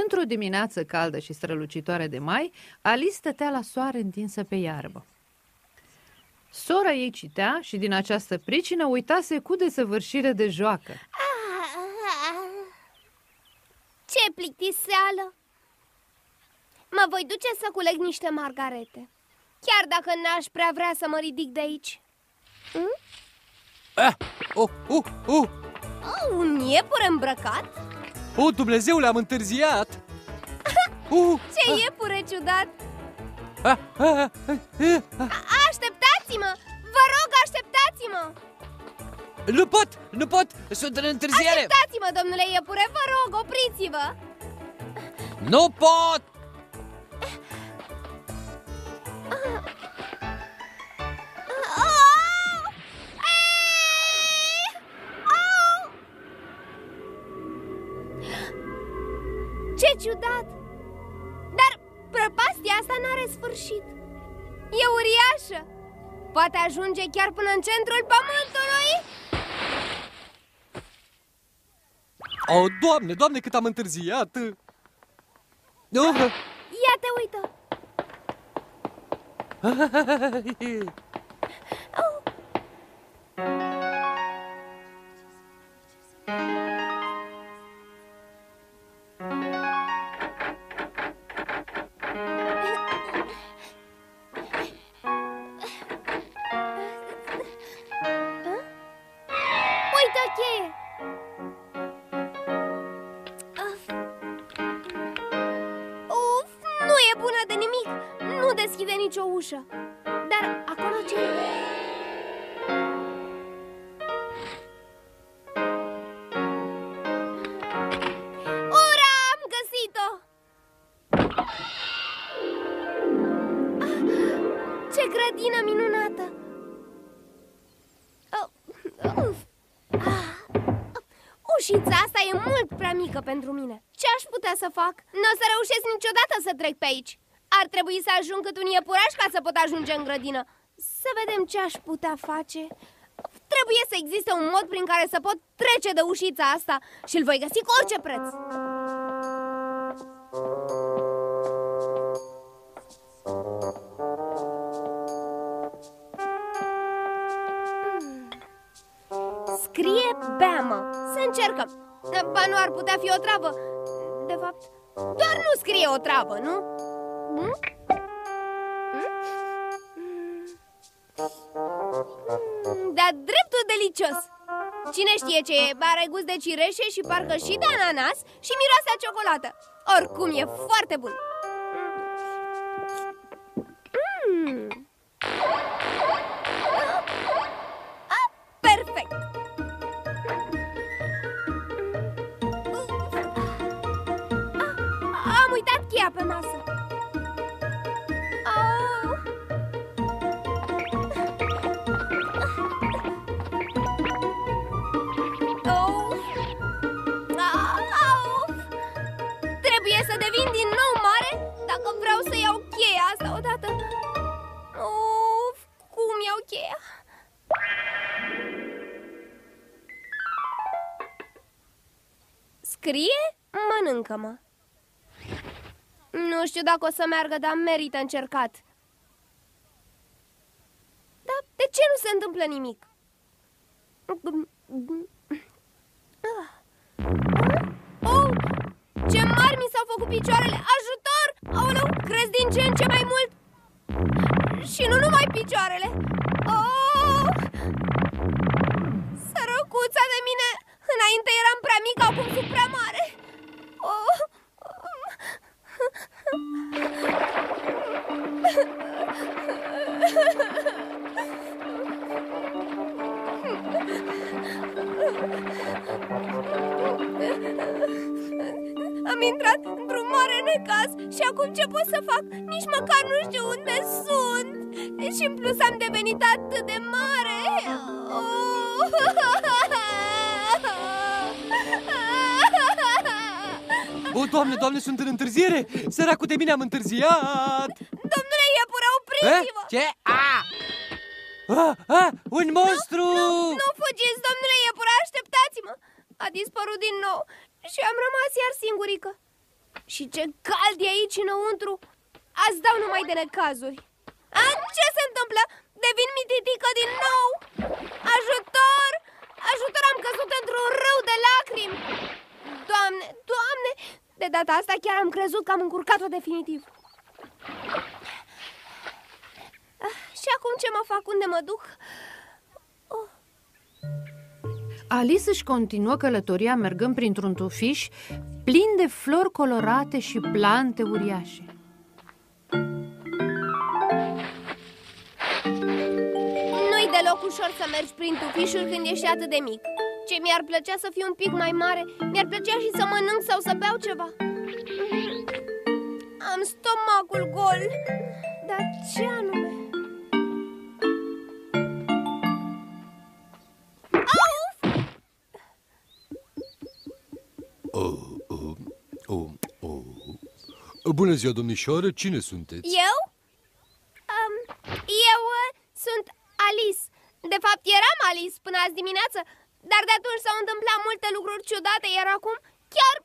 Într-o dimineață caldă și strălucitoare de mai, Alice stătea la soare întinsă pe iarbă. Sora ei citea și din această pricină uitase cu desăvârșire de joacă. Ce plictiseală! Mă voi duce să culeg niște margarete, chiar dacă n-aș prea vrea să mă ridic de aici. Un iepure îmbrăcat? Dumnezeule, am întârziat! Ce iepure ciudat! Așteptați-mă! Vă rog, așteptați-mă! Nu pot! Sunt în întârziere! Așteptați-mă, domnule iepure, vă rog, opriți-vă! Nu pot! Ce ciudat! Dar prăpastia asta n-are sfârșit. E uriașă. Poate ajunge chiar până în centrul pământului. Doamne, cât am întârziat! Ia te uită! Uite o cheie! Uf, nu e bună de nimic! Nu deschide nicio ușă. Dar acolo ce e? Ura, am găsit-o! Ce grădină minunată! Ușița asta e mult prea mică pentru mine. Ce aș putea să fac? Nu o să reușesc niciodată să trec pe aici. Ar trebui să ajung cât un iepuraș ca să pot ajunge în grădină. Să vedem ce aș putea face. Trebuie să existe un mod prin care să pot trece de ușița asta și îl voi găsi cu orice preț. Scrie beamă. Să încercăm. Ba, nu ar putea fi o travă. De fapt, doar nu scrie o travă, nu? Dar dreptul delicios. Cine știe ce e? Are gust de cireșe și parcă și de ananas și miroase a ciocolată. Oricum e foarte bun. Perfect. Am uitat cheia pe masă. Trebuie să devin din nou mare dacă vreau să iau cheia asta odată. Cum iau cheia? Scrie, mănâncă-mă. Nu știu dacă o să meargă, dar merită încercat. Dar de ce nu se întâmplă nimic? Ce mari mi s-au făcut picioarele! Ajutor! Aoleu, cresc din ce în ce mai mult. Și nu numai picioarele. Sărăcuța de mine! Înainte eram prea mică, acum sunt prea mare. Am intrat într-un mare necaz și acum ce pot să fac? Nici măcar nu știu unde sunt. Și în plus am devenit atât de mare. Doamne, sunt în întârziere! Săracul de mine, am întârziat! Domnule iepure, opriți-vă! Ce? Un monstru! Nu fugiți, domnule iepure, așteptați-mă! A dispărut din nou și am rămas iar singurică. Și ce cald e aici înăuntru. Azi dau numai de necazuri. Ce se întâmplă? Devin mititică din nou. Ajutor! Ajutor, am căzut într-un râu de lacrimi. Doamne, Doamne! De data asta chiar am crezut că am încurcat-o definitiv. Și acum ce mă fac? Unde mă duc? Alice își continuă călătoria mergând printr-un tufiș plin de flori colorate și plante uriașe. Nu-i deloc ușor să mergi prin tufișuri când ești atât de mic. Ce mi-ar plăcea să fiu un pic mai mare. Mi-ar plăcea și să mănânc sau să beau ceva. Am stomacul gol. Dar ce anume? Bună ziua, domnișoară, cine sunteți? Eu? Eu sunt Alice. De fapt, eram Alice până azi dimineață. Dar de atunci s-au întâmplat multe lucruri ciudate, iar acum chiar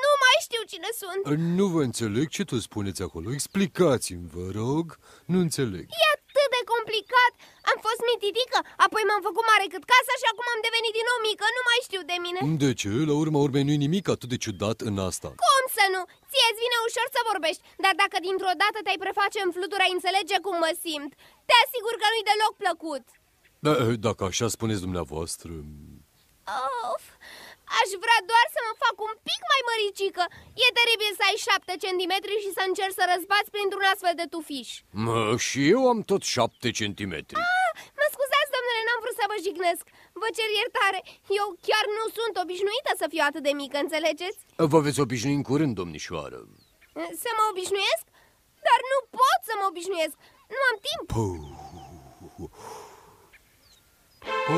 nu mai știu cine sunt. Nu vă înțeleg, ce tot spuneți acolo? Explicați-mi, vă rog, nu înțeleg. E atât de complicat. Am fost mititică, apoi m-am făcut mare cât casa și acum am devenit din nou mică, nu mai știu de mine. De ce? La urma urmei nu-i nimic atât de ciudat în asta. Cum să nu? Ție-ți vine ușor să vorbești, dar dacă dintr-o dată te-ai preface în flutură, ai înțelege cum mă simt. Te asigur că nu-i deloc plăcut. Dacă așa spuneți dumneavoastră... Of, aș vrea doar să mă fac un pic mai măricică. E teribil să ai 7 centimetri și să încerci să răzbați printr-un astfel de tufiș. Și eu am tot 7 centimetri. Mă scuzați, domnule, n-am vrut să vă jignesc. Vă cer iertare. Eu chiar nu sunt obișnuită să fiu atât de mică, înțelegeți? Vă veți obișnui în curând, domnișoară. Să mă obișnuiesc? Dar nu pot să mă obișnuiesc. Nu am timp.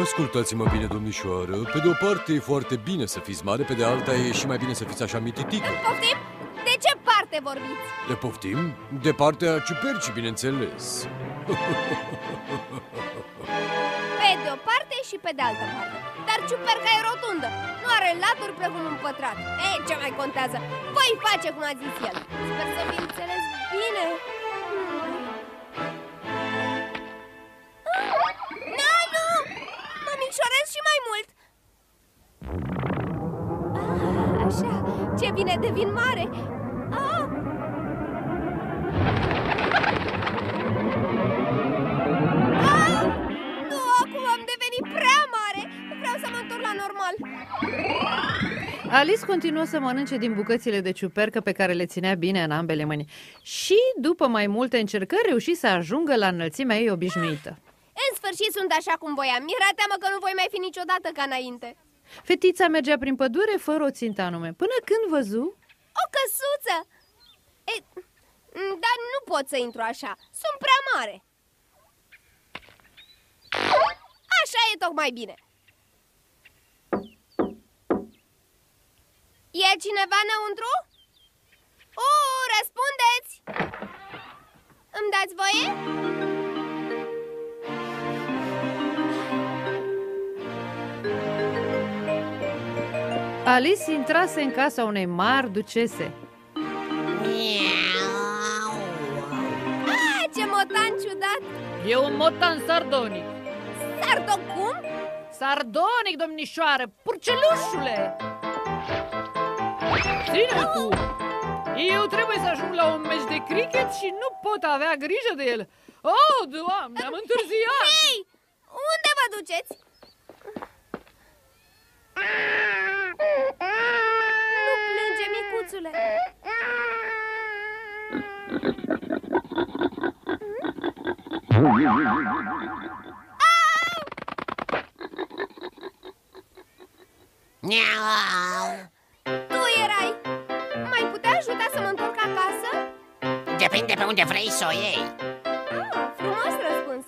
Ascultați-mă bine, domnișoară. Pe de o parte e foarte bine să fiți mare, pe de alta e și mai bine să fiți așa mititică. Poftim? De ce parte vorbiți? Le poftim? De partea ciupercii, bineînțeles. Pe de o parte și pe de altă parte. Dar ciuperca e rotundă. Nu are laturi precum un pătrat. Ce mai contează? Voi face cum a zis el. Sper să fi înțeles bine. Nu! Mă micșorez și mai mult. Așa, ce bine devin mare. Nu, acum am devenit prea mare. Vreau să mă întorc la normal. Alice continuă să mănânce din bucățile de ciupercă pe care le ținea bine în ambele mâini. Și, după mai multe încercări, reuși să ajungă la înălțimea ei obișnuită. În sfârșit sunt așa cum voiam. Mi-era teamă că nu voi mai fi niciodată ca înainte. Fetița mergea prin pădure fără o țintă anume, până când văzu... O căsuță! Dar nu pot să intru așa. Sunt prea mare. Așa e tocmai bine. E cineva înăuntru? Răspundeți! Îmi dați voie? Alice intrase în casa unei mari ducese. Ce motan ciudat! E un motan sardonic. Cum? Sardonic, domnișoară, purcelușule! Ține-l tu! Eu trebuie să ajung la un meci de cricket și nu pot avea grijă de el. Oh, Doamne, am întârziat! Hei! Unde vă duceți? Nu plânge, micuțule! Tu erai! M-ai putea ajuta să mă întorc acasă? Depinde pe unde vrei să o iei. Frumos răspuns.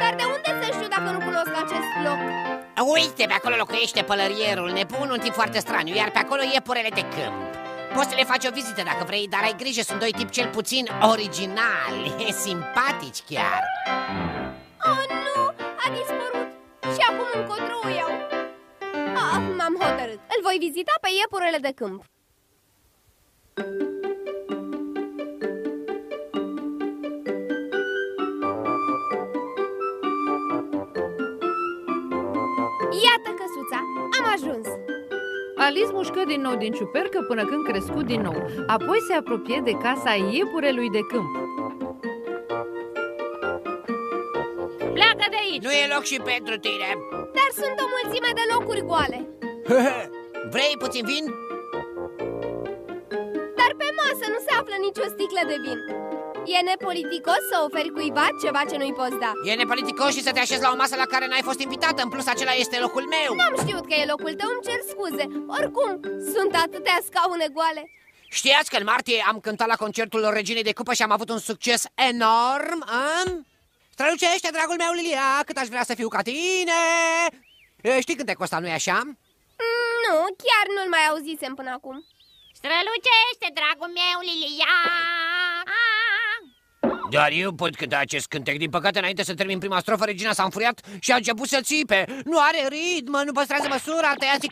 Dar de unde să știu dacă nu cunosc acest loc? Uite, pe acolo locuiește pălărierul nebun, un tip foarte straniu, iar pe acolo iepurele de câmp. Poți să le faci o vizită dacă vrei, dar ai grijă, sunt doi tipi cel puțin originali, simpatici chiar. Oh, nu! A dispărut! Și acum încotro o iau. M-am hotărât. Îl voi vizita pe iepurele de câmp. Iată căsuța, am ajuns. Alice mușcă din nou din ciupercă până când crescu din nou. Apoi se apropie de casa iepurelui de câmp. Pleacă de aici! Nu e loc și pentru tine. Dar sunt o mulțime de locuri goale. Vrei puțin vin? Dar pe masă nu se află nicio sticlă de vin. E nepoliticos să oferi cuiva ceva ce nu-i poți da. E nepoliticos și să te așezi la o masă la care n-ai fost invitată. În plus, acela este locul meu. N-am știut că e locul tău, îmi cer scuze. Oricum, sunt atâtea scaune goale. Știați că în martie am cântat la concertul Reginei de Cupă și am avut un succes enorm? Strălucește, dragul meu, Lilia, cât aș vrea să fiu ca tine. Știi cântecul ăsta, nu-i așa? Nu, chiar nu-l mai auzisem până acum. Strălucește, dragul meu, Lilia. Dar eu pot cânta acest cântec. Din păcate, înainte să termin prima strofă, Regina s-a înfuriat și a început să țipe. Nu are ritm, nu păstrează măsura. Tăiați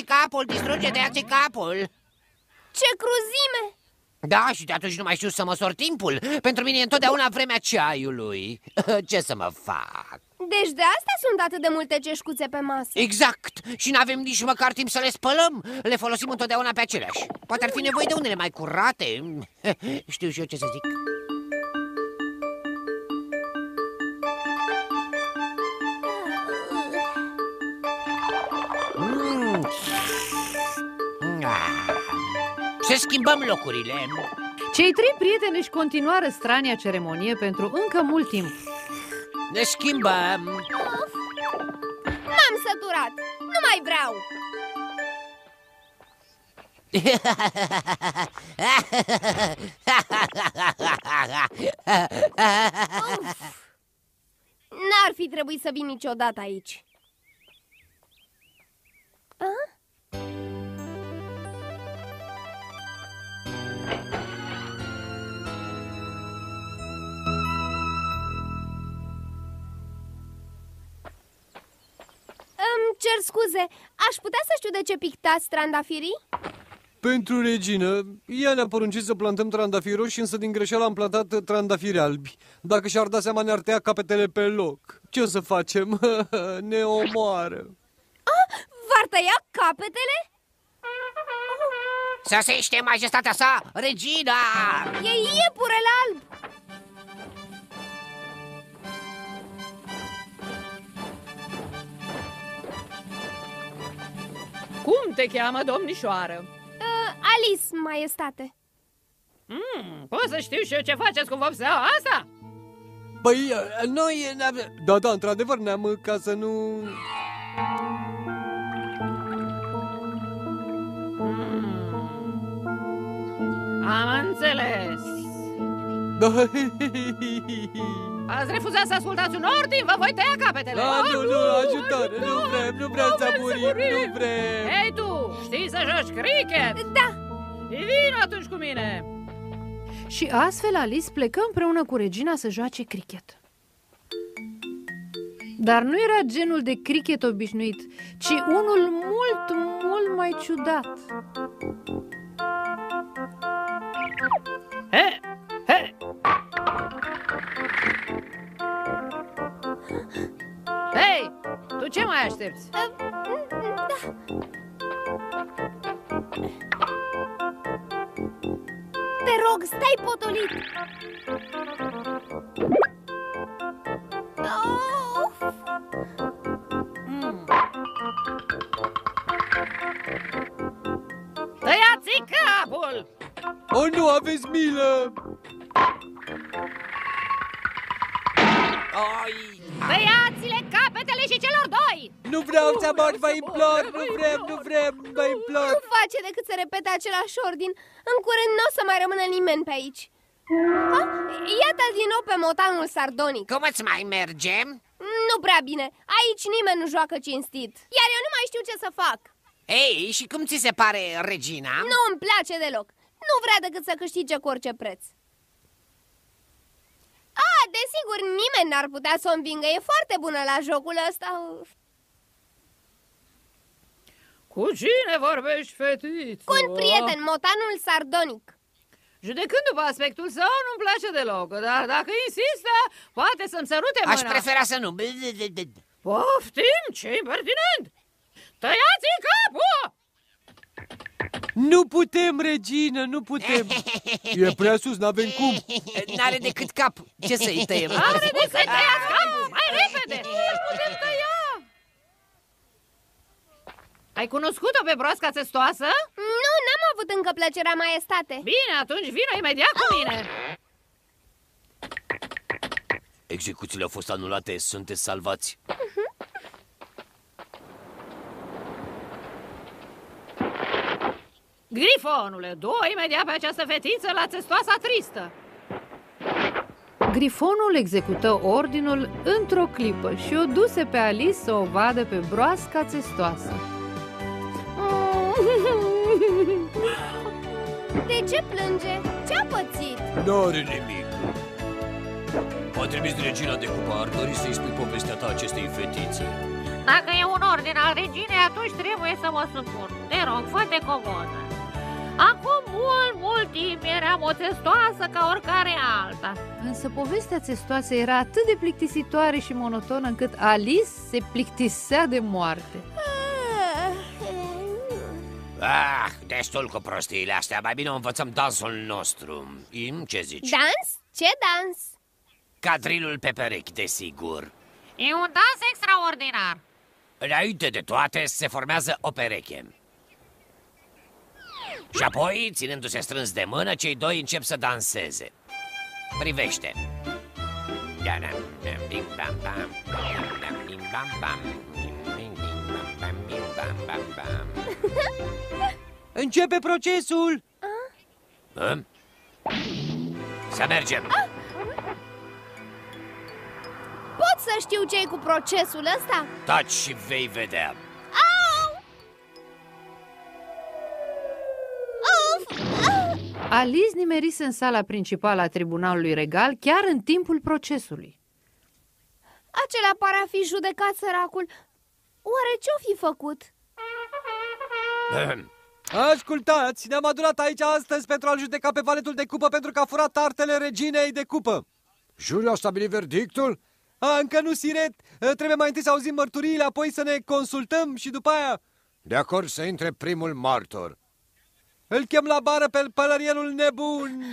capul, distruge, tăiați capul. Ce cruzime! Da, și de atunci nu mai știu să măsor timpul. Pentru mine e întotdeauna vremea ceaiului. Ce să mă fac? Deci de asta sunt atât de multe ceșcuțe pe masă. Exact! Și n-avem nici măcar timp să le spălăm. Le folosim întotdeauna pe aceleași. Poate ar fi nevoie de unele mai curate. Știu și eu ce să zic. Să schimbăm locurile. Cei trei prieteni își continuară strania ceremonie pentru încă mult timp. Ne schimbăm. M-am săturat, nu mai vreau. N-ar fi trebuit să vin niciodată aici. Îmi cer scuze, aș putea să știu de ce pictați trandafirii? Pentru regină, ea ne-a poruncit să plantăm trandafiri roșii, însă din greșeală am plantat trandafiri albi. Dacă și-ar da seama, ne-ar tăia capetele pe loc. Ce o să facem? Ne omoară. V-ar tăia capetele? Sosește majestatea sa, Regina! E iepurele alb! Cum te cheamă, domnișoară? Alice, maestate. Pot să știu și eu ce faceți cu vopseaua asta? Păi, noi ne-am... Da, într-adevăr, ne-am ca să nu... Am înțeles. Da. Ați refuzat să ascultați un ordin, vă voi tăia capetele. Da, nu, ajutare, nu vrem să murim, nu vrem. Ei tu, știi să joci cricket? Da. Vino atunci cu mine. Și astfel Alice plecă împreună cu Regina să joace cricket. Dar nu era genul de cricket obișnuit, ci unul mult mai ciudat. Hei, tu ce mai aștepți? Te rog, stai potolit. Tăiați capul! O, nu aveți milă! Tăiați-le capetele și celor doi! Nu vreau să mor, vă implor, nu vrem, vă implor! Nu face decât să repete același ordin. În curând nu o să mai rămână nimeni pe aici. Iată-l din nou pe motanul sardonic. Cum îți mai merge? Nu prea bine. Aici nimeni nu joacă cinstit. Iar eu nu mai știu ce să fac. Ei, și cum ți se pare, Regina? Nu îmi place deloc. Nu vrea decât să câștige cu orice preț. Desigur, nimeni n-ar putea să o învingă. E foarte bună la jocul ăsta. Cu cine vorbești, fetiță? Cu un prieten, motanul sardonic. Judecând după aspectul său, nu-mi place deloc, dar dacă insistă, poate să-mi sărute mâna. Aș prefera să nu. Poftim, ce impertinent! Tăiați-i capul! Nu putem, regină, nu putem. E prea sus, n-avem cum. N-are decât cap. Ce să-i tăiem? Are de să-i tăiați capul! Mai repede! Îl putem tăia! Ai cunoscut-o pe broasca țestoasă? Nu, n-am avut încă plăcerea, maestate. Bine, atunci vină imediat cu mine! Execuțiile au fost anulate, sunteți salvați. Grifonule, du-o imediat pe această fetiță la țestoasa tristă! Grifonul execută ordinul într-o clipă și o duse pe Alice să o vadă pe broasca țestoasă. De ce plânge? Ce-a pățit? N-are nimic. M-a trimis regina de cupă, ar dori să-i spui povestea ta acestei fetițe. Dacă e un ordin al reginei, atunci trebuie să mă supun. Te rog, fă-te comodă. Acum mult timp eram o țestoasă ca oricare alta. Însă povestea țestoasă era atât de plictisitoare și monotonă încât Alice se plictisea de moarte. Destul cu prostiile astea. Mai bine o învățăm dansul nostru. Ce zici? Dans? Ce dans? Cadrilul pe perechi, desigur. E un dans extraordinar. Înainte de toate, se formează o pereche. Și apoi, ținându-se strâns de mână, cei doi încep să danseze. Privește. Începe procesul! Să mergem! Pot să știu ce-i cu procesul ăsta? Taci și vei vedea. Alice nimerise în sala principală a tribunalului regal chiar în timpul procesului. Acela pare a fi judecat, săracul. Oare ce-o fi făcut? Ascultați, ne-am adunat aici astăzi pentru a-l judeca pe valetul de cupă pentru că a furat artele reginei de cupă. Juriul a stabilit verdictul? Încă nu, Siret. Trebuie mai întâi să auzim mărturiile, apoi să ne consultăm și după aia... De acord, să intre primul martor. Îl chem la bară pe pălărierul nebun.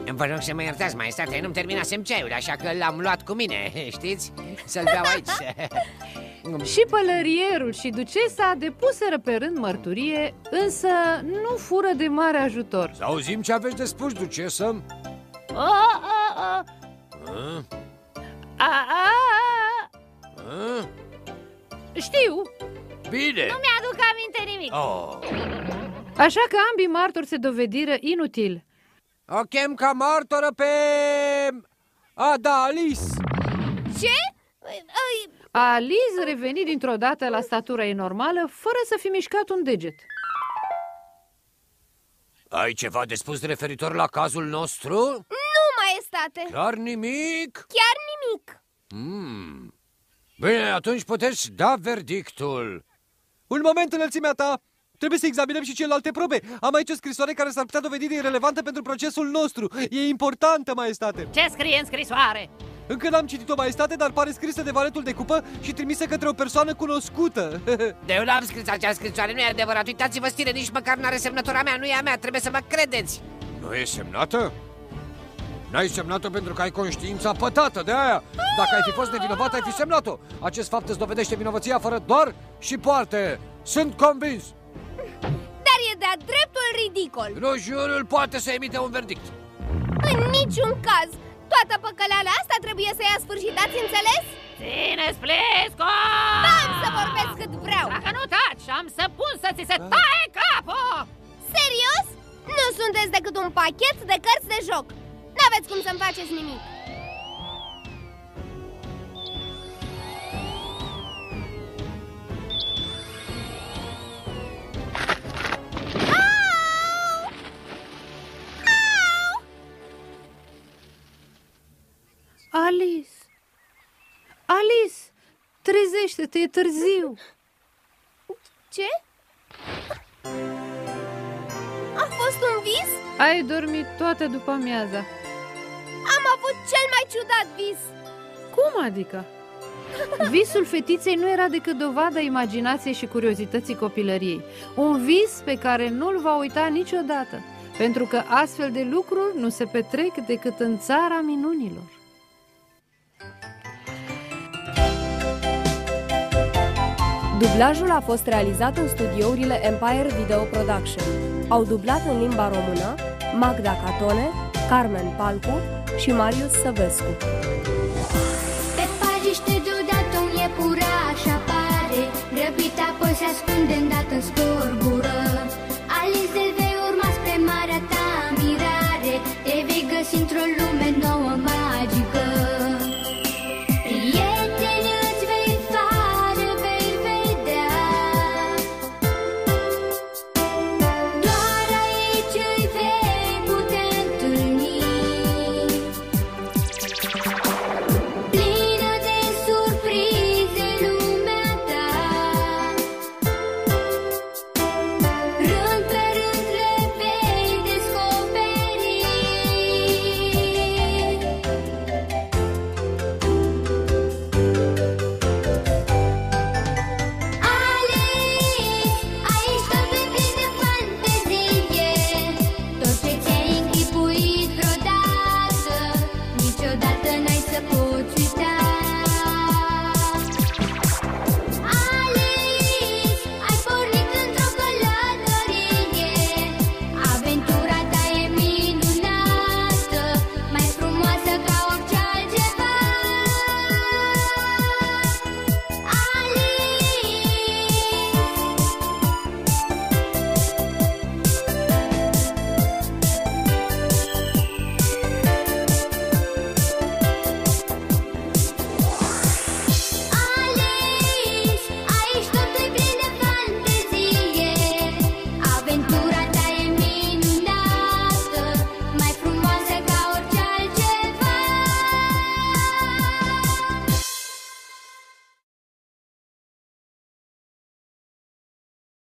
Vă rog să mă iertați, maestate, nu-mi terminasem ceaiul, așa că l-am luat cu mine, știți? Să-l beau aici. Și pălărierul și ducesa depuseră pe rând mărturie, însă nu fură de mare ajutor. Să auzim ce aveți de spus, ducesă. Știu. Bine. Nu mi-aduc aminte nimic. Așa că ambii martori se dovediră inutil. O chem ca martoră pe... Alice. Ce? Alice reveni dintr-o dată la statura ei normală, fără să fi mișcat un deget. Ai ceva de spus referitor la cazul nostru? Nu, maestate. Chiar nimic? Chiar nimic. Bine, atunci puteți da verdictul. Un moment, înălțimea ta. Trebuie să examinăm și celelalte probe. Am aici o scrisoare care s-ar putea dovedi de irelevantă pentru procesul nostru. E importantă, maestate. Ce scrie în scrisoare? Încă n-am citit-o, maestate, dar pare scrisă de valetul de cupă și trimisă către o persoană cunoscută. De eu n-am scris acea scrisoare, nu e adevărat. Uitați-vă, stire, nici măcar n-are semnătura mea, nu e a mea, trebuie să mă credeți. Nu e semnată? N-ai semnat-o pentru că ai conștiința pătată, de aia. Dacă ai fi fost nevinovat, ai fi semnat-o. Acest fapt îți dovedește vinovăția fără doar și poarte. Sunt convins. Dar e de-a dreptul ridicol. Nu, juriul poate să emite un verdict. În niciun caz. Toată păcăleala asta trebuie să ia sfârșit, ați înțeles? Ține-ți plesco! Am să vorbesc cât vreau. Dacă nu taci, am să pun să ți se taie capul! Serios? Nu sunteți decât un pachet de cărți de joc. N-aveți cum să-mi faceți nimic. Alice! Alice! Trezește-te, e târziu! Ce? A fost un vis? Ai dormit toată după amiaza. Am avut cel mai ciudat vis. Cum adică? Visul fetiței nu era decât dovada imaginației și curiozității copilăriei. Un vis pe care nu-l va uita niciodată, pentru că astfel de lucruri nu se petrec decât în țara minunilor. Dublajul a fost realizat în studiourile Empire Video Production. Au dublat în limba română Magda Catone, Carmen Palcu și Marius Săvescu.